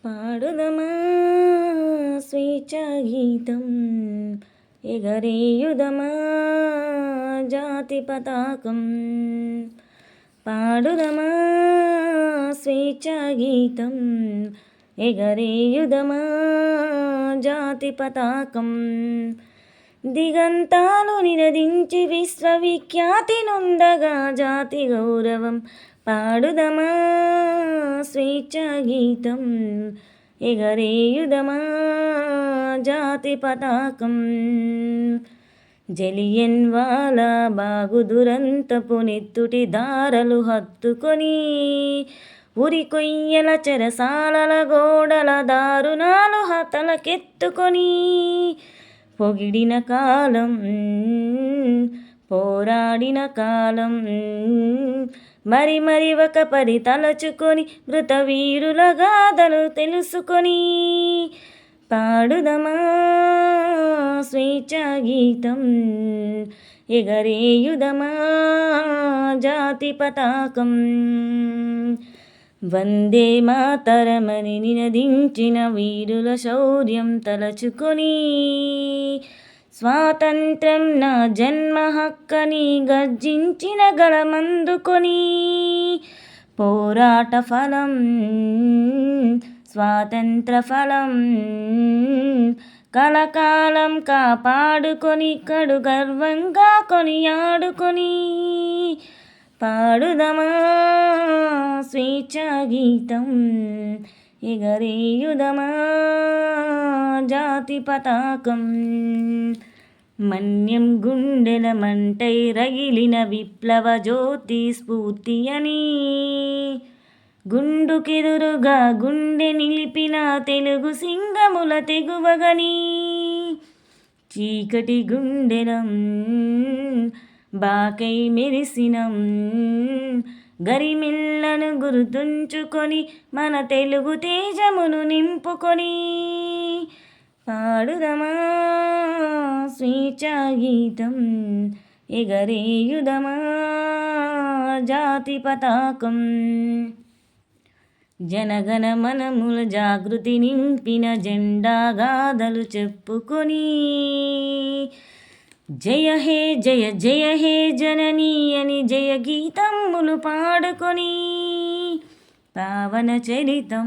పాడుదమా స్వేచ్ఛాగీతం, ఎగరేయుదమా జాతి పతాకం. పాడుదమా స్వేచ్ఛాగీతం, ఎగరేయుదమా జాతి పతాకం. దిగంతాలు నినదించి విశ్వవిఖ్యాతి నొందగా జాతి గౌరవం. పాడుదమా స్వేచ్ఛాగీతం, ఎగరేయుదమా జాతి పతాకం. జలియన్ వాలా బాగు దురంతపు నెత్తుటి దారలు హత్తుకొని, ఉరి కొయ్యల చెరసాలల గోడల దారుణాలు తలకెత్తుకొని, పొగిడిన కాలం పోరాడిన కాలం, మరి మరి ఒక పరి తలచుకొని మృత వీరుల గాథలు తెలుసుకొని. పాడుదమా స్వేచ్ఛాగీతం, ఎగరేయుదమా జాతి పతాకం. వందే మాతరమని నినదించిన వీరుల శౌర్యం తలచుకొని, స్వాతంత్ర్యం నా జన్మ హక్కని గర్జించిన గళమందుకొని. పోరాట ఫలం స్వాతంత్ర ఫలం, కలకాలం కాపాడుకొని కడు గర్వంగా కొనియాడుకొని. పాడుదమా స్వేచ్ఛాగీతం, ఎగరేయుదమా జాతి పతాకం. మన్యం గుండెల మంటై రగిలిన విప్లవ జ్యోతి స్ఫూర్తి అని, గుండుకెదురుగా గుండె నిలిపిన తెలుగు సింగముల తెగువగని. చీకటి గుండెలం బాకై మెరిసినం, గరిమెల్లను గుర్తుంచుకొని మన తెలుగు తేజమును నింపుకొని. పాడుదమా స్వేచ్ఛాగీతం, ఎగరేయుదమా జాతి పతాకం. జనగణ మనముల జాగృతి నింపిన జెండా గాథలు చెప్పుకొని, జయ హే జయ జయ హే జననీ అని జయ గీతములు పాడుకొని. పావన చరితం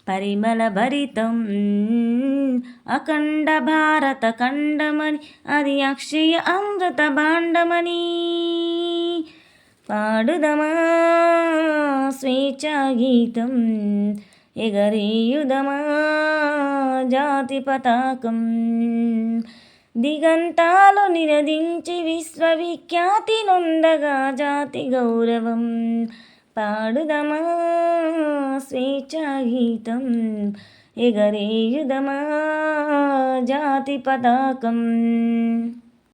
పరిమళ భరితం, అఖండ భారత ఖండమని అది అక్షయ అమృత భాండమని. పాడుదమా స్వేచ్ఛాగీతం, ఎగరేయుదమా జాతి పతాకం. దిగంతాలు నినదించి విశ్వవిఖ్యాతి నొందగా జాతి గౌరవం. పాడుదమా స్వేచ్ఛాగీతం, ఎగరేయుదమా జాతి పతాకం.